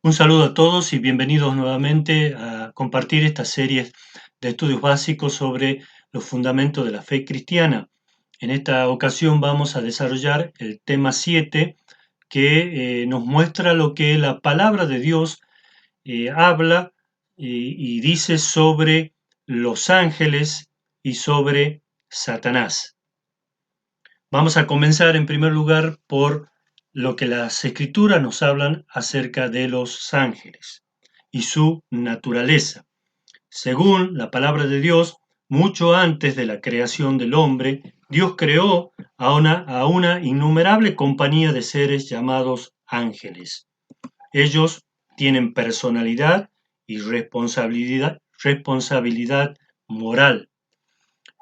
Un saludo a todos y bienvenidos nuevamente a compartir esta serie de estudios básicos sobre los fundamentos de la fe cristiana. En esta ocasión vamos a desarrollar el tema 7 que nos muestra lo que la palabra de Dios habla y dice sobre los ángeles y sobre Satanás. Vamos a comenzar en primer lugar por lo que las escrituras nos hablan acerca de los ángeles y su naturaleza. Según la palabra de Dios, mucho antes de la creación del hombre, Dios creó a una innumerable compañía de seres llamados ángeles. Ellos tienen personalidad y responsabilidad moral.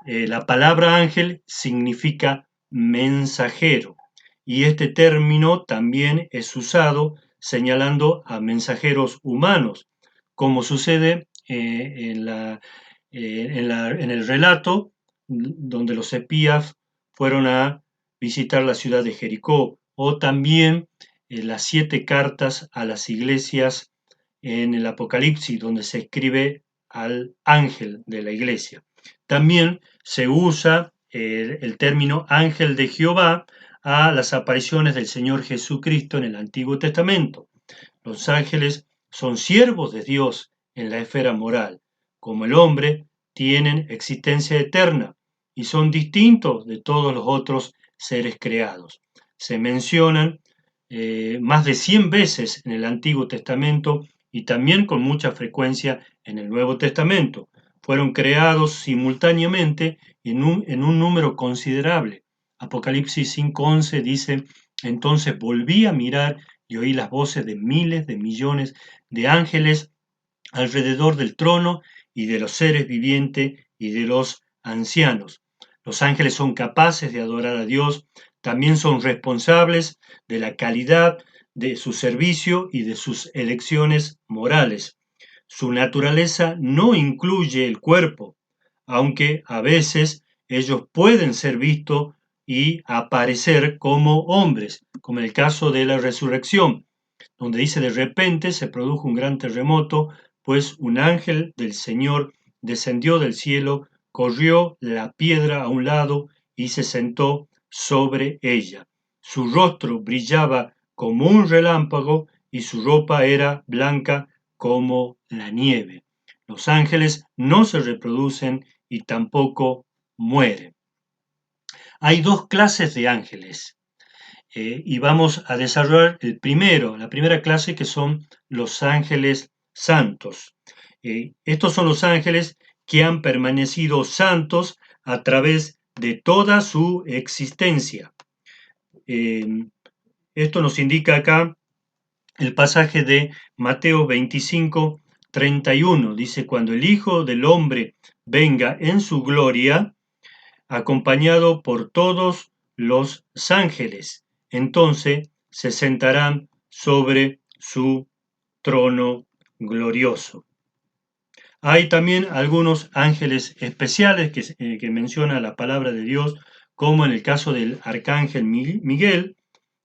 La palabra ángel significa mensajero y este término también es usado señalando a mensajeros humanos, como sucede en el relato donde los espías fueron a visitar la ciudad de Jericó, o también las 7 cartas a las iglesias en el Apocalipsis, donde se escribe al ángel de la iglesia. También se usa el término ángel de Jehová a las apariciones del Señor Jesucristo en el Antiguo Testamento. Los ángeles son siervos de Dios en la esfera moral. Como el hombre, tienen existencia eterna y son distintos de todos los otros seres creados. Se mencionan más de 100 veces en el Antiguo Testamento y también con mucha frecuencia en el Nuevo Testamento. Fueron creados simultáneamente en un número considerable. Apocalipsis 5:11 dice: entonces volví a mirar y oí las voces de miles de millones de ángeles alrededor del trono y de los seres vivientes y de los ancianos. Los ángeles son capaces de adorar a Dios, también son responsables de la calidad de su servicio y de sus elecciones morales. Su naturaleza no incluye el cuerpo, aunque a veces ellos pueden ser vistos y aparecer como hombres, como en el caso de la resurrección, donde dice: de repente se produjo un gran terremoto, pues un ángel del Señor descendió del cielo, corrió la piedra a un lado y se sentó sobre ella. Su rostro brillaba como un relámpago y su ropa era blanca como la nieve. Los ángeles no se reproducen y tampoco mueren. Hay 2 clases de ángeles y vamos a desarrollar la primera clase, que son los ángeles santos. Estos son los ángeles que han permanecido santos a través de toda su existencia. Esto nos indica acá el pasaje de Mateo 25:31. Dice: cuando el Hijo del Hombre venga en su gloria, acompañado por todos los ángeles, entonces se sentarán sobre su trono glorioso. Hay también algunos ángeles especiales que menciona la palabra de Dios, como en el caso del arcángel Miguel,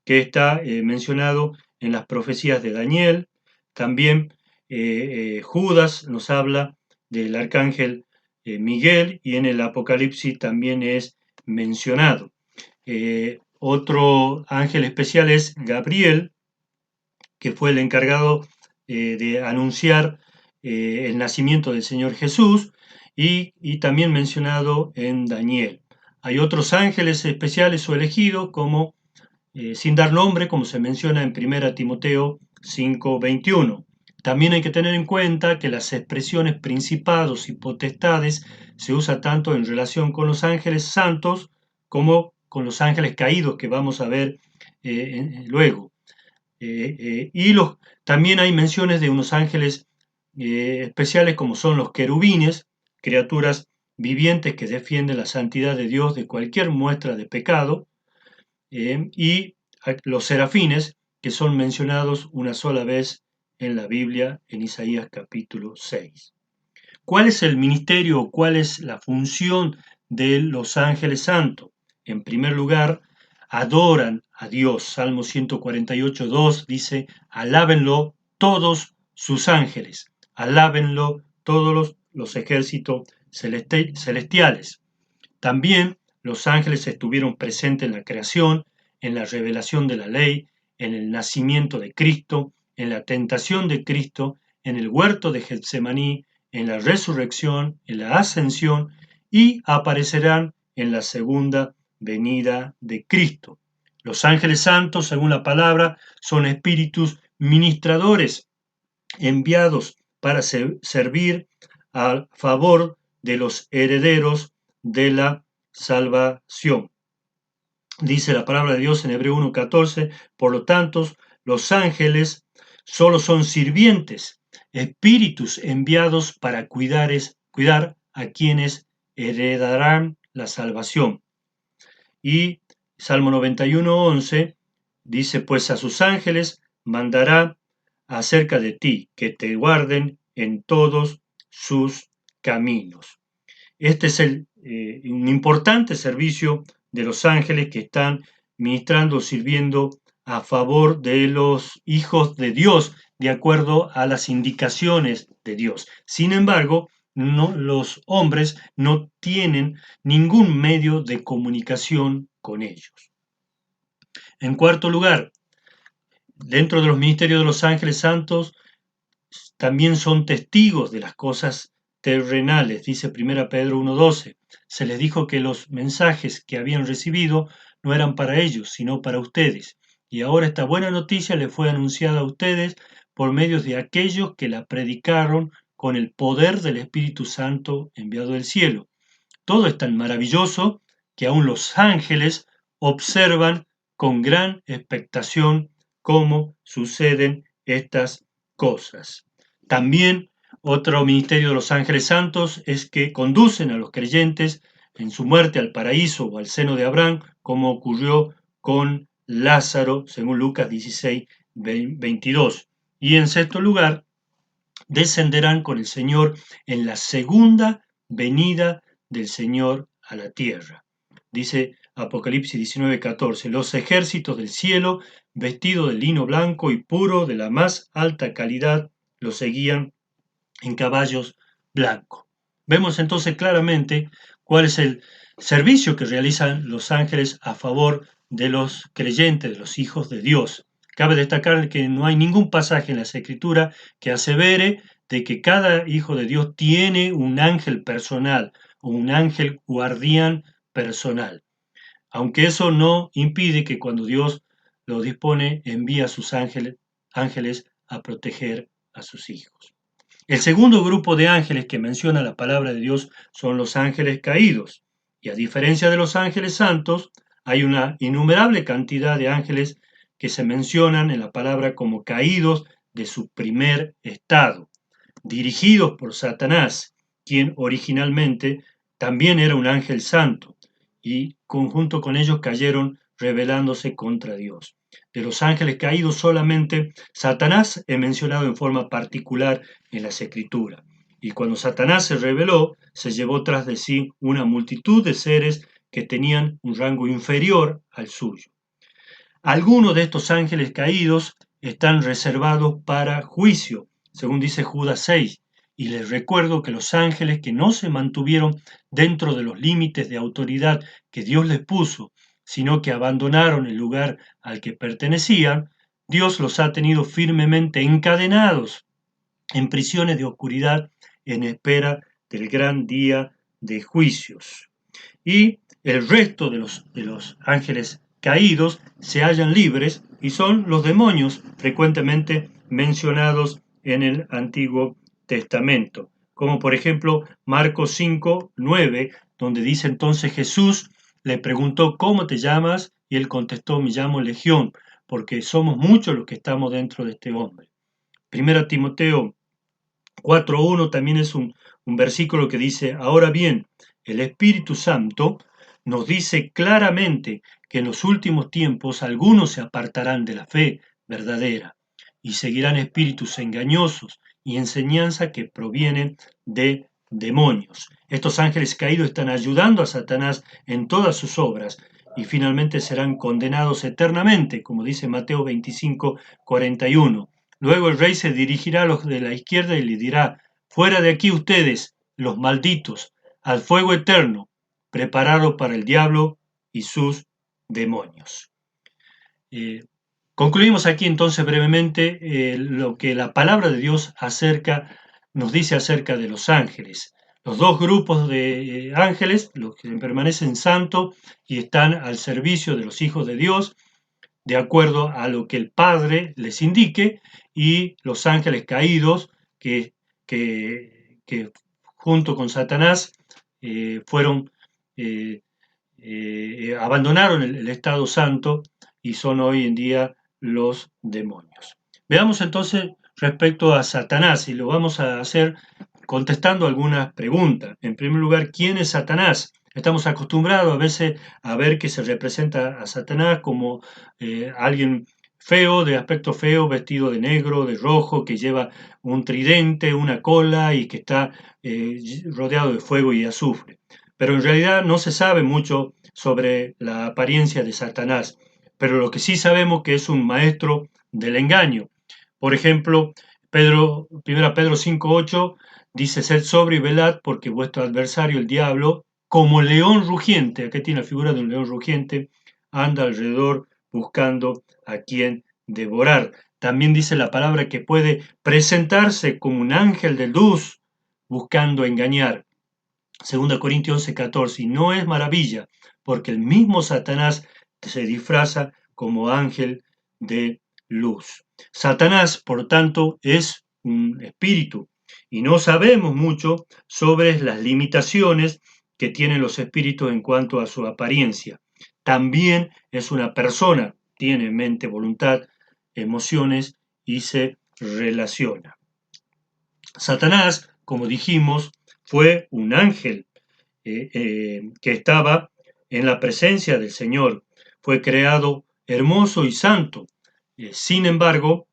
que está mencionado en las profecías de Daniel. También Judas nos habla del arcángel Miguel, y en el Apocalipsis también es mencionado. Otro ángel especial es Gabriel, que fue el encargado de anunciar el nacimiento del Señor Jesús, y también mencionado en Daniel. Hay otros ángeles especiales o elegidos, como sin dar nombre, como se menciona en 1 Timoteo 5:21. También hay que tener en cuenta que las expresiones principados y potestades se usa tanto en relación con los ángeles santos como con los ángeles caídos, que vamos a ver luego. También hay menciones de unos ángeles especiales, como son los querubines, criaturas vivientes que defienden la santidad de Dios de cualquier muestra de pecado, y los serafines, que son mencionados una sola vez en la Biblia, en Isaías capítulo 6. ¿Cuál es el ministerio o cuál es la función de los ángeles santos? En primer lugar, adoran a Dios. Salmo 148:2 dice, alábenlo todos sus ángeles, alábenlo todos los ejércitos celestiales. También los ángeles estuvieron presentes en la creación, en la revelación de la ley, en el nacimiento de Cristo, en la tentación de Cristo, en el huerto de Getsemaní, en la resurrección, en la ascensión y aparecerán en la segunda venida de Cristo. Los ángeles santos, según la palabra, son espíritus ministradores enviados para servir a favor de los herederos de la salvación. Dice la palabra de Dios en Hebreo 1:14, por lo tanto, los ángeles solo son sirvientes, espíritus enviados para cuidar a quienes heredarán la salvación. Y Salmo 91:11 dice, pues a sus ángeles mandará acerca de ti, que te guarden en todos sus caminos. Este es un importante servicio de los ángeles que están ministrando, sirviendo a favor de los hijos de Dios, de acuerdo a las indicaciones de Dios. Sin embargo, los hombres no tienen ningún medio de comunicación con ellos. En cuarto lugar, dentro de los ministerios de los ángeles santos, también son testigos de las cosas terrenales, dice 1 Pedro 1:12. Se les dijo que los mensajes que habían recibido no eran para ellos, sino para ustedes. Y ahora esta buena noticia les fue anunciada a ustedes por medio de aquellos que la predicaron con el poder del Espíritu Santo enviado del cielo. Todo es tan maravilloso que aún los ángeles observan con gran expectación cómo suceden estas cosas. También otro ministerio de los ángeles santos es que conducen a los creyentes en su muerte al paraíso o al seno de Abraham, como ocurrió con Lázaro, según Lucas 16:22. Y en sexto lugar, descenderán con el Señor en la segunda venida del Señor a la tierra. Dice Apocalipsis 19:14, los ejércitos del cielo, vestidos de lino blanco y puro de la más alta calidad, los seguían en caballos blancos. Vemos entonces claramente cuál es el servicio que realizan los ángeles a favor de los creyentes, de los hijos de Dios. Cabe destacar que no hay ningún pasaje en las Escrituras que asevere de que cada hijo de Dios tiene un ángel personal o un ángel guardián personal. Aunque eso no impide que cuando Dios lo dispone, envía a sus ángeles a proteger a sus hijos. El segundo grupo de ángeles que menciona la palabra de Dios son los ángeles caídos. Y a diferencia de los ángeles santos, hay una innumerable cantidad de ángeles que se mencionan en la palabra como caídos de su primer estado, dirigidos por Satanás, quien originalmente también era un ángel santo, y conjunto con ellos cayeron rebelándose contra Dios. De los ángeles caídos solamente Satanás es mencionado en forma particular en las Escrituras. Y cuando Satanás se rebeló, se llevó tras de sí una multitud de seres que tenían un rango inferior al suyo. Algunos de estos ángeles caídos están reservados para juicio, según dice Judas 6, y les recuerdo que los ángeles que no se mantuvieron dentro de los límites de autoridad que Dios les puso, sino que abandonaron el lugar al que pertenecían, Dios los ha tenido firmemente encadenados en prisiones de oscuridad en espera del gran día de juicios. Y el resto de los ángeles caídos se hallan libres y son los demonios frecuentemente mencionados en el Antiguo Testamento, como por ejemplo Marcos 5:9, donde dice entonces Jesús le preguntó, ¿cómo te llamas? Y él contestó, me llamo Legión, porque somos muchos los que estamos dentro de este hombre. Primera Timoteo 4:1 también es un versículo que dice, ahora bien, el Espíritu Santo nos dice claramente que en los últimos tiempos algunos se apartarán de la fe verdadera y seguirán espíritus engañosos y enseñanza que provienen de demonios. Estos ángeles caídos están ayudando a Satanás en todas sus obras y finalmente serán condenados eternamente, como dice Mateo 25:41. Luego el rey se dirigirá a los de la izquierda y le dirá: fuera de aquí ustedes, los malditos, al fuego eterno, preparado para el diablo y sus demonios. Concluimos aquí entonces brevemente lo que la palabra de Dios nos dice acerca de los ángeles. Los dos grupos de ángeles, los que permanecen santos y están al servicio de los hijos de Dios, de acuerdo a lo que el Padre les indique, y los ángeles caídos que, que junto con Satanás fueron abandonaron el estado santo y son hoy en día los demonios. Veamos entonces respecto a Satanás, y lo vamos a hacer contestando algunas preguntas. En primer lugar, ¿quién es Satanás? Estamos acostumbrados a veces a ver que se representa a Satanás como alguien feo, de aspecto feo, vestido de negro, de rojo, que lleva un tridente, una cola y que está rodeado de fuego y azufre. Pero en realidad no se sabe mucho sobre la apariencia de Satanás, pero lo que sí sabemos que es un maestro del engaño. Por ejemplo, 1 Pedro 5:8 dice: sed sobrio y velad, porque vuestro adversario el diablo, como león rugiente, aquí tiene la figura de un león rugiente, anda alrededor buscando a quien devorar. También dice la palabra que puede presentarse como un ángel de luz buscando engañar. 2 Corintios 11:14, y no es maravilla, porque el mismo Satanás se disfraza como ángel de luz. Satanás, por tanto, es un espíritu, y no sabemos mucho sobre las limitaciones que tienen los espíritus en cuanto a su apariencia. También es una persona, tiene mente, voluntad, emociones y se relaciona. Satanás, como dijimos, fue un ángel que estaba en la presencia del Señor. Fue creado hermoso y santo. Sin embargo,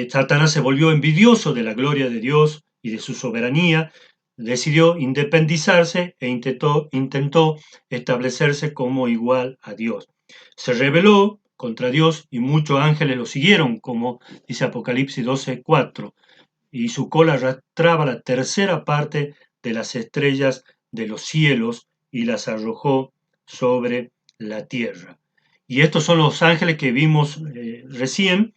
Satanás se volvió envidioso de la gloria de Dios y de su soberanía, decidió independizarse e intentó establecerse como igual a Dios. Se rebeló contra Dios y muchos ángeles lo siguieron, como dice Apocalipsis 12:4, y su cola arrastraba la tercera parte de las estrellas de los cielos y las arrojó sobre la tierra. Y estos son los ángeles que vimos recién,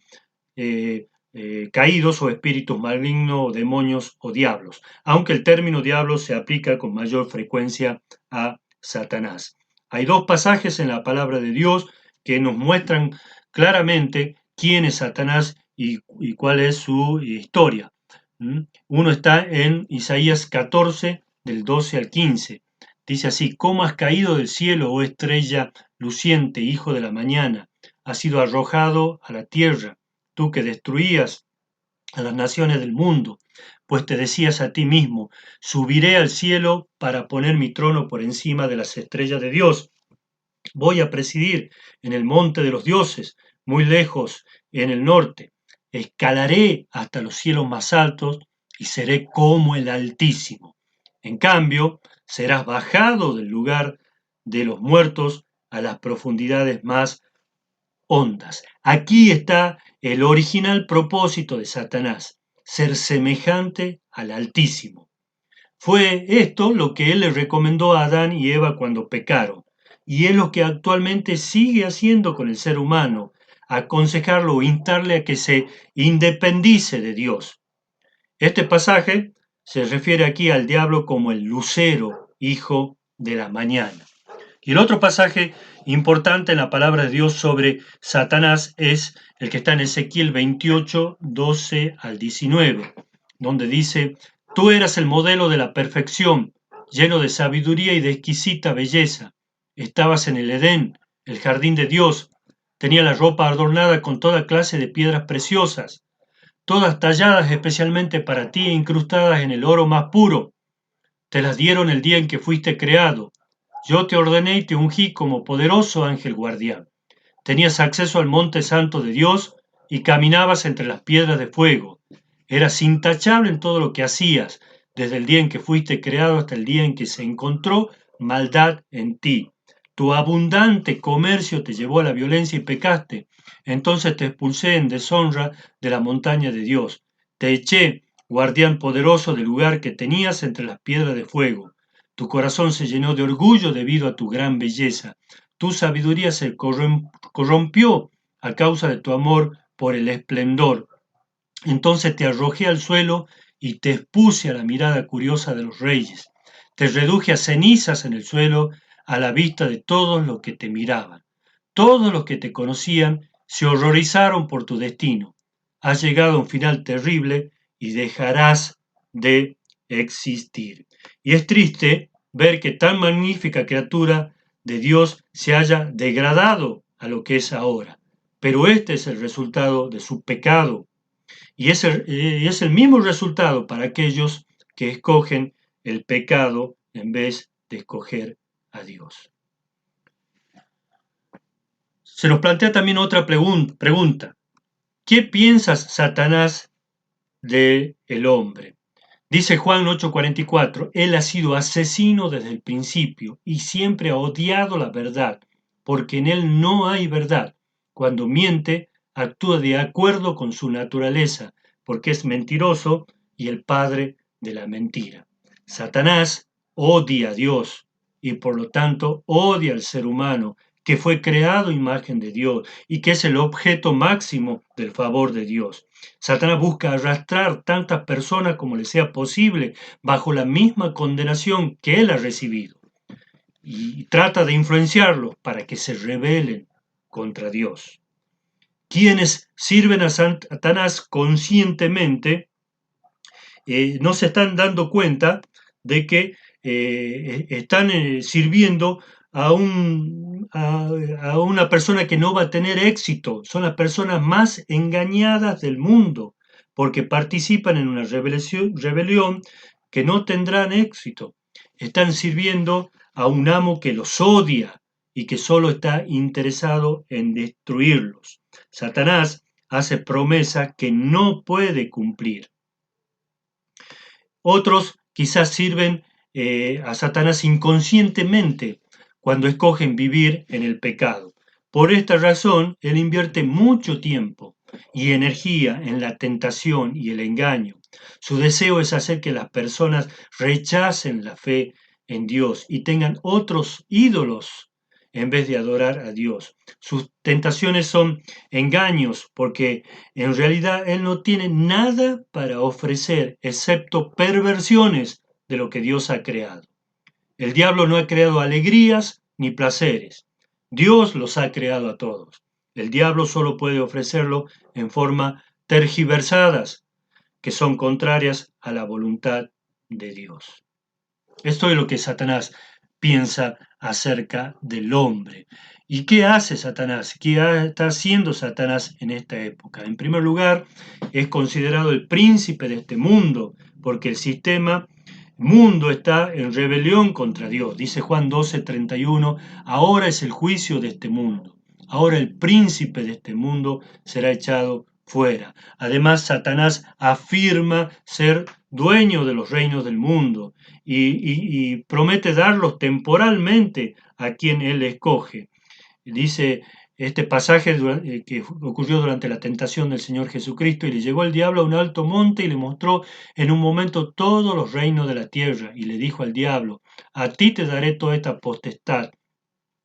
caídos o espíritus malignos, o demonios o diablos, aunque el término diablo se aplica con mayor frecuencia a Satanás. Hay dos pasajes en la palabra de Dios que nos muestran claramente quién es Satanás y cuál es su historia. Uno está en Isaías 14, del 12 al 15. Dice así: ¿cómo has caído del cielo, oh estrella luciente, hijo de la mañana? Has sido arrojado a la tierra, tú que destruías a las naciones del mundo, pues te decías a ti mismo: subiré al cielo para poner mi trono por encima de las estrellas de Dios. Voy a presidir en el monte de los dioses, muy lejos en el norte. Escalaré hasta los cielos más altos y seré como el Altísimo. En cambio, serás bajado del lugar de los muertos a las profundidades más hondas. Aquí está el original propósito de Satanás: ser semejante al Altísimo. Fue esto lo que él le recomendó a Adán y Eva cuando pecaron, y es lo que actualmente sigue haciendo con el ser humano: aconsejarlo o instarle a que se independice de Dios. Este pasaje se refiere aquí al diablo como el lucero, hijo de la mañana. Y el otro pasaje importante en la palabra de Dios sobre Satanás es el que está en Ezequiel 28, 12 al 19, donde dice: tú eras el modelo de la perfección, lleno de sabiduría y de exquisita belleza. Estabas en el Edén, el jardín de Dios. Tenía la ropa adornada con toda clase de piedras preciosas, todas talladas especialmente para ti e incrustadas en el oro más puro. Te las dieron el día en que fuiste creado. Yo te ordené y te ungí como poderoso ángel guardián. Tenías acceso al monte santo de Dios y caminabas entre las piedras de fuego. Eras intachable en todo lo que hacías, desde el día en que fuiste creado hasta el día en que se encontró maldad en ti. Tu abundante comercio te llevó a la violencia y pecaste. Entonces te expulsé en deshonra de la montaña de Dios. Te eché, guardián poderoso del lugar que tenías entre las piedras de fuego. Tu corazón se llenó de orgullo debido a tu gran belleza. Tu sabiduría se corrompió a causa de tu amor por el esplendor. Entonces te arrojé al suelo y te expuse a la mirada curiosa de los reyes. Te reduje a cenizas en el suelo a la vista de todos los que te miraban. Todos los que te conocían se horrorizaron por tu destino. Has llegado a un final terrible y dejarás de existir. Y es triste ver que tan magnífica criatura de Dios se haya degradado a lo que es ahora. Pero este es el resultado de su pecado y es el mismo resultado para aquellos que escogen el pecado en vez de escoger a Dios. Se nos plantea también otra pregunta. ¿Qué piensas, Satanás, del hombre? Dice Juan 8:44, Él ha sido asesino desde el principio y siempre ha odiado la verdad, porque en él no hay verdad. Cuando miente, actúa de acuerdo con su naturaleza, porque es mentiroso y el padre de la mentira. Satanás odia a Dios y por lo tanto odia al ser humano, que fue creado a imagen de Dios y que es el objeto máximo del favor de Dios. Satanás busca arrastrar tantas personas como le sea posible bajo la misma condenación que él ha recibido y trata de influenciarlos para que se rebelen contra Dios. Quienes sirven a Satanás conscientemente no se están dando cuenta de que están sirviendo a una persona que no va a tener éxito. Son las personas más engañadas del mundo porque participan en una rebelión que no tendrán éxito. Están sirviendo a un amo que los odia y que solo está interesado en destruirlos. Satanás hace promesas que no puede cumplir. Otros quizás sirven a Satanás inconscientemente cuando escogen vivir en el pecado. Por esta razón, él invierte mucho tiempo y energía en la tentación y el engaño. Su deseo es hacer que las personas rechacen la fe en Dios y tengan otros ídolos en vez de adorar a Dios. Sus tentaciones son engaños porque en realidad Él no tiene nada para ofrecer excepto perversiones de lo que Dios ha creado. El diablo no ha creado alegrías ni placeres. Dios los ha creado a todos. El diablo solo puede ofrecerlo en forma tergiversadas, que son contrarias a la voluntad de Dios. Esto es lo que Satanás piensa acerca del hombre. ¿Y qué hace Satanás? ¿Qué está haciendo Satanás en esta época? En primer lugar, es considerado el príncipe de este mundo, porque el sistema mundo está en rebelión contra Dios. Dice Juan 12:31, ahora es el juicio de este mundo. Ahora el príncipe de este mundo será echado fuera. Además, Satanás afirma ser dueño de los reinos del mundo y promete darlos temporalmente a quien él escoge. Dice este pasaje que ocurrió durante la tentación del Señor Jesucristo, y le llevó el diablo a un alto monte y le mostró en un momento todos los reinos de la tierra, y le dijo al diablo, a ti te daré toda esta potestad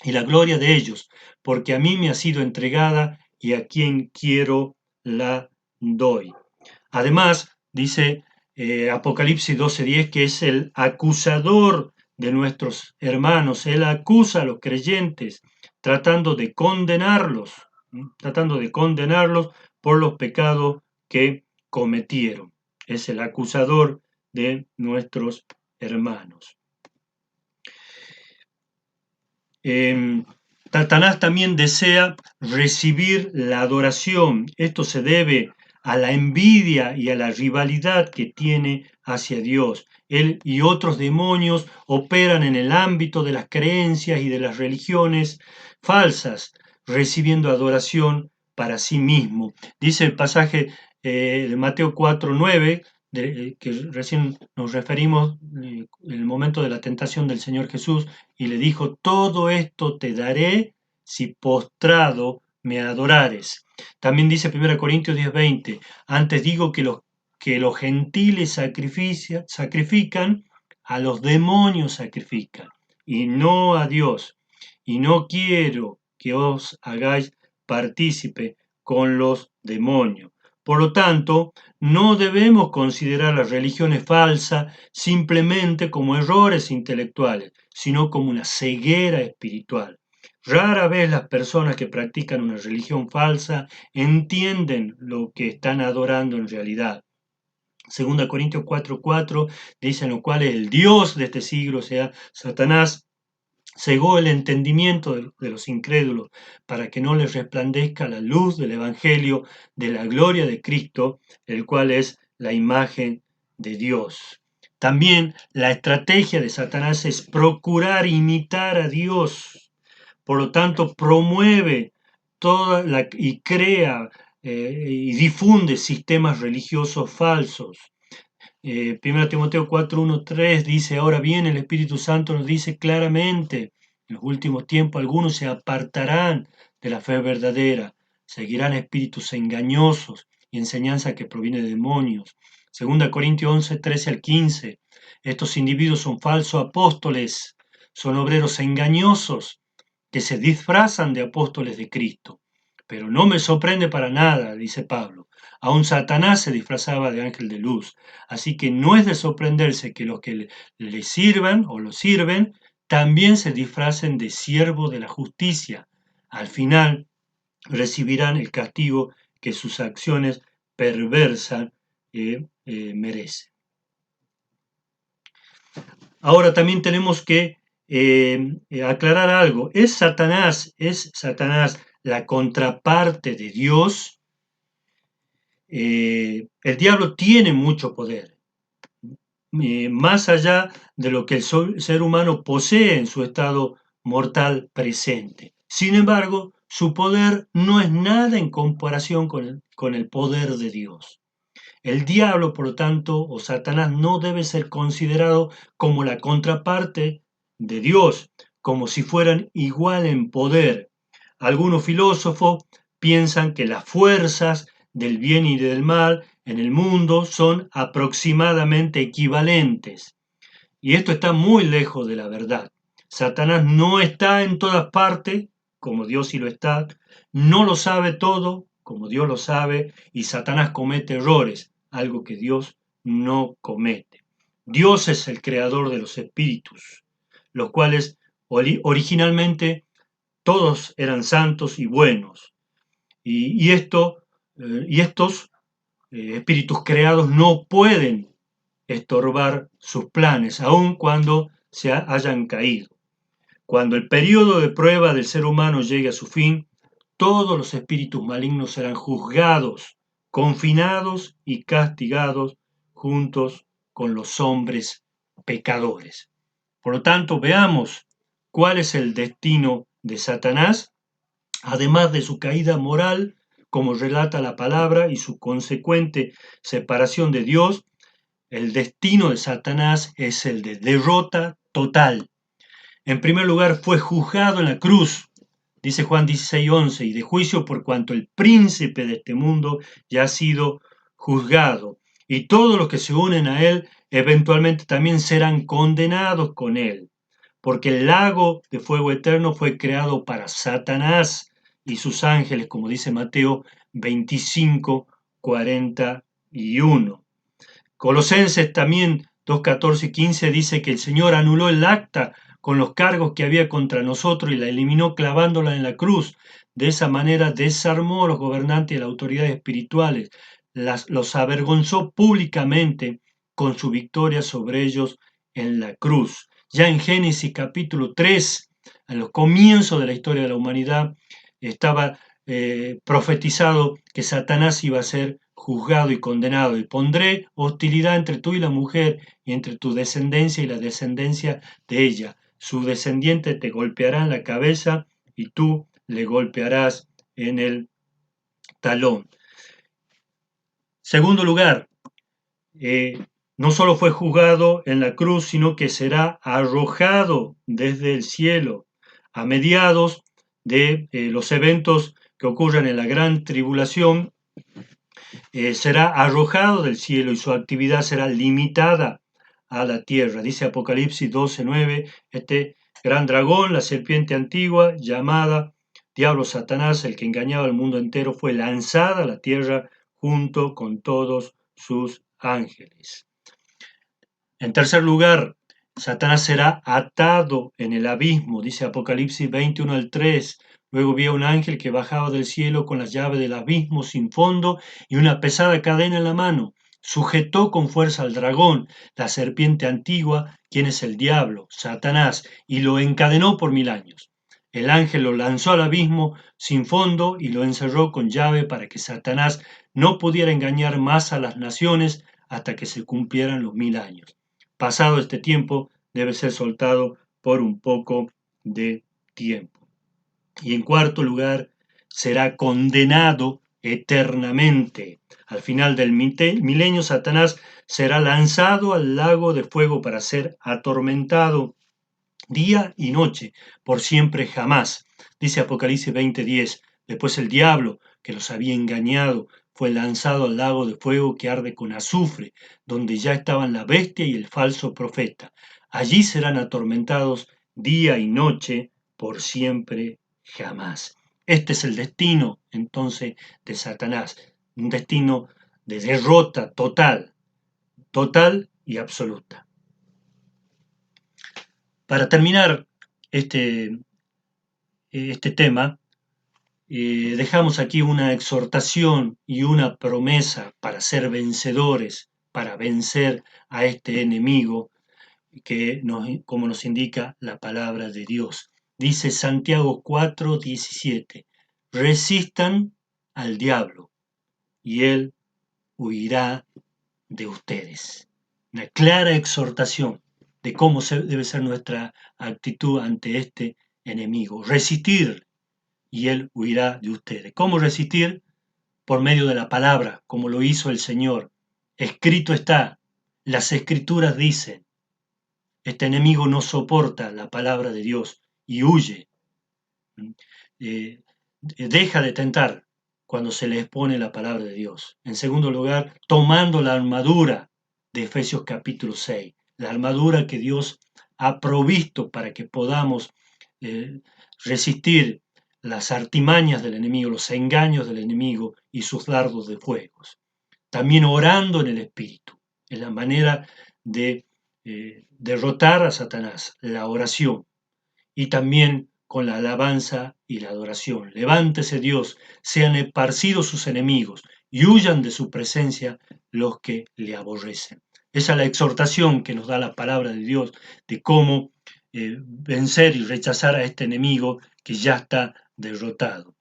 y la gloria de ellos, porque a mí me ha sido entregada y a quien quiero la doy. Además, dice Apocalipsis 12:10, que es el acusador de nuestros hermanos. Él acusa a los creyentes tratando de condenarlos, por los pecados que cometieron. Es el acusador de nuestros hermanos. Satanás también desea recibir la adoración. Esto se debe a la envidia y a la rivalidad que tiene hacia Dios. Él y otros demonios operan en el ámbito de las creencias y de las religiones falsas, recibiendo adoración para sí mismo. Dice el pasaje de Mateo 4:9, que recién nos referimos, en el momento de la tentación del Señor Jesús, y le dijo, todo esto te daré si postrado me adorares. También dice 1 Corintios 10:20, antes digo que los gentiles sacrifican, a los demonios sacrifican, y no a Dios. Y no quiero que os hagáis partícipe con los demonios. Por lo tanto, no debemos considerar las religiones falsas simplemente como errores intelectuales, sino como una ceguera espiritual. Rara vez las personas que practican una religión falsa entienden lo que están adorando en realidad. 2 Corintios 4:4 dice en lo cual el Dios de este siglo, o sea, Satanás, cegó el entendimiento de los incrédulos para que no les resplandezca la luz del Evangelio de la gloria de Cristo, el cual es la imagen de Dios. También la estrategia de Satanás es procurar imitar a Dios. Por lo tanto, promueve y crea y difunde sistemas religiosos falsos. 1 Timoteo 4, 1, 3 dice, ahora bien, el Espíritu Santo nos dice claramente, en los últimos tiempos algunos se apartarán de la fe verdadera, seguirán espíritus engañosos y enseñanza que proviene de demonios. 2 Corintios 11, 13 al 15, estos individuos son falsos apóstoles, son obreros engañosos que se disfrazan de apóstoles de Cristo. Pero no me sorprende para nada, dice Pablo. Aún Satanás se disfrazaba de ángel de luz. Así que no es de sorprenderse que los que le sirvan o lo sirven también se disfracen de siervo de la justicia. Al final recibirán el castigo que sus acciones perversas merecen. Ahora también tenemos que aclarar algo. ¿Es Satanás la contraparte de Dios? El diablo tiene mucho poder. Más allá de lo que el ser humano posee en su estado mortal presente. Sin embargo, su poder no es nada en comparación con el poder de Dios. El diablo, por lo tanto, o Satanás, no debe ser considerado como la contraparte de Dios, como si fueran igual en poder. Algunos filósofos piensan que las fuerzas del bien y del mal en el mundo son aproximadamente equivalentes. Y esto está muy lejos de la verdad. Satanás no está en todas partes, como Dios sí lo está, no lo sabe todo, como Dios lo sabe, y Satanás comete errores, algo que Dios no comete. Dios es el creador de los espíritus, los cuales originalmente todos eran santos y buenos. Y estos espíritus creados no pueden estorbar sus planes, aun cuando se hayan caído. Cuando el periodo de prueba del ser humano llegue a su fin, todos los espíritus malignos serán juzgados, confinados y castigados juntos con los hombres pecadores. Por lo tanto, veamos cuál es el destino de Satanás, además de su caída moral, como relata la palabra, y su consecuente separación de Dios. El destino de Satanás es el de derrota total. En primer lugar, fue juzgado en la cruz, dice Juan 16:11, y de juicio por cuanto el príncipe de este mundo ya ha sido juzgado. Y todos los que se unen a él eventualmente también serán condenados con él. Porque el lago de fuego eterno fue creado para Satanás y sus ángeles, como dice Mateo 25:41. Colosenses también 2:14 y 15 dice que el Señor anuló el acta con los cargos que había contra nosotros y la eliminó clavándola en la cruz. De esa manera desarmó a los gobernantes y las autoridades espirituales, los avergonzó públicamente con su victoria sobre ellos en la cruz. Ya en Génesis capítulo 3, a los comienzos de la historia de la humanidad, estaba profetizado que Satanás iba a ser juzgado y condenado, y pondré hostilidad entre tú y la mujer, y entre tu descendencia y la descendencia de ella. Su descendiente te golpeará en la cabeza, y tú le golpearás en el talón. Segundo lugar, no solo fue juzgado en la cruz, sino que será arrojado desde el cielo a mediados de los eventos que ocurren en la gran tribulación. Será arrojado del cielo y su actividad será limitada a la tierra. Dice Apocalipsis 12:9, este gran dragón, la serpiente antigua, llamada Diablo Satanás, el que engañaba al mundo entero, fue lanzada a la tierra junto con todos sus ángeles. En tercer lugar, Satanás será atado en el abismo, dice Apocalipsis 21:3. Luego vi a un ángel que bajaba del cielo con las llaves del abismo sin fondo y una pesada cadena en la mano. Sujetó con fuerza al dragón, la serpiente antigua, quien es el diablo, Satanás, y lo encadenó por 1000 años. El ángel lo lanzó al abismo sin fondo y lo encerró con llave para que Satanás no pudiera engañar más a las naciones hasta que se cumplieran los 1000 años. Pasado este tiempo, debe ser soltado por un poco de tiempo. Y en cuarto lugar, será condenado eternamente. Al final del milenio, Satanás será lanzado al lago de fuego para ser atormentado día y noche, por siempre jamás. Dice Apocalipsis 20:10. Después el diablo, que los había engañado, fue lanzado al lago de fuego que arde con azufre, donde ya estaban la bestia y el falso profeta. Allí serán atormentados día y noche, por siempre jamás. Este es el destino, entonces, de Satanás. Un destino de derrota total, total y absoluta. Para terminar este tema, dejamos aquí una exhortación y una promesa para ser vencedores, para vencer a este enemigo que como nos indica la palabra de Dios. Dice Santiago 4:17, resistan al diablo y él huirá de ustedes. Una clara exhortación de cómo debe ser nuestra actitud ante este enemigo. Resistir y él huirá de ustedes. ¿Cómo resistir? Por medio de la palabra, como lo hizo el Señor. Escrito está, las escrituras dicen, este enemigo no soporta la palabra de Dios y huye. Deja de tentar cuando se le expone la palabra de Dios. En segundo lugar, tomando la armadura de Efesios capítulo 6, la armadura que Dios ha provisto para que podamos resistir las artimañas del enemigo, los engaños del enemigo y sus dardos de fuego. También orando en el Espíritu, es la manera de derrotar a Satanás, la oración, y también con la alabanza y la adoración. Levántese Dios, sean esparcidos sus enemigos y huyan de su presencia los que le aborrecen. Esa es la exhortación que nos da la palabra de Dios de cómo vencer y rechazar a este enemigo que ya está derrotado.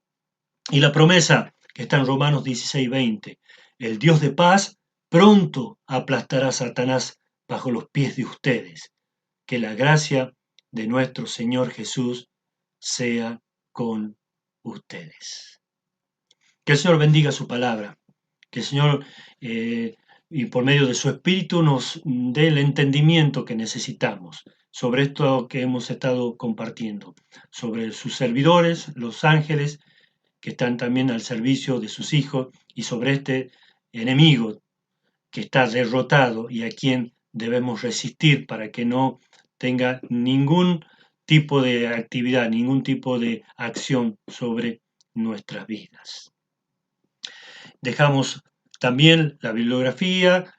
Y la promesa que está en Romanos 16:20, el Dios de paz pronto aplastará a Satanás bajo los pies de ustedes. Que la gracia de nuestro Señor Jesús sea con ustedes. Que el Señor bendiga su palabra, que el Señor y por medio de su Espíritu nos dé el entendimiento que necesitamos sobre esto que hemos estado compartiendo, sobre sus servidores, los ángeles, que están también al servicio de sus hijos, y sobre este enemigo que está derrotado y a quien debemos resistir para que no tenga ningún tipo de actividad, ningún tipo de acción sobre nuestras vidas. Dejamos también la bibliografía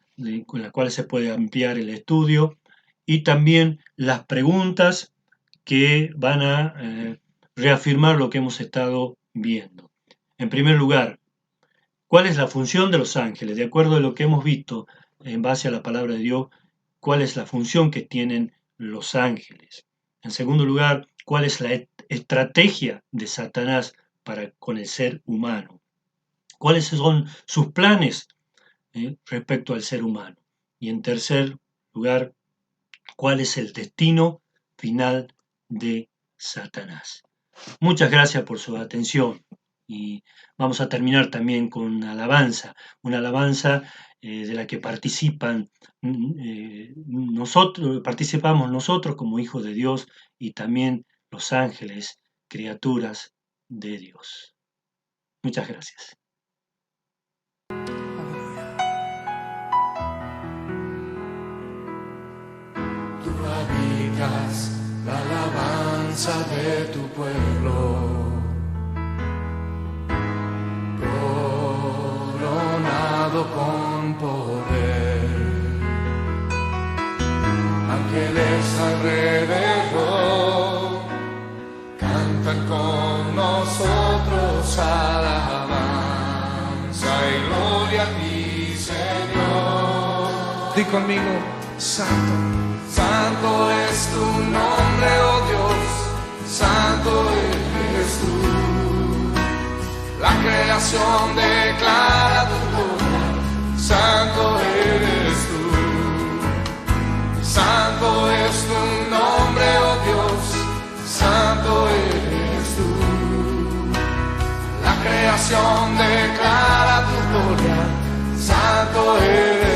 con la cual se puede ampliar el estudio y también las preguntas que van a reafirmar lo que hemos estado viendo. En primer lugar, ¿cuál es la función de los ángeles? De acuerdo a lo que hemos visto en base a la palabra de Dios, ¿cuál es la función que tienen los ángeles? En segundo lugar, ¿cuál es la estrategia de Satanás para con el ser humano? ¿Cuáles son sus planes respecto al ser humano? Y en tercer lugar, ¿cuál es el destino final de Satanás? Muchas gracias por su atención Y vamos a terminar también con una alabanza de la que participamos nosotros como hijos de Dios y también los ángeles, criaturas de Dios. Muchas gracias. Tú habitas la alabanza de tu pueblo, coronado con poder, ángeles alrededor cantan con nosotros alabanza y gloria a ti, Señor. Di conmigo, Santo. Santo es tu nombre, oh Dios, santo eres tú. La creación declara tu gloria, santo eres tú. Santo es tu nombre, oh Dios, santo eres tú. La creación declara tu gloria, santo eres tú.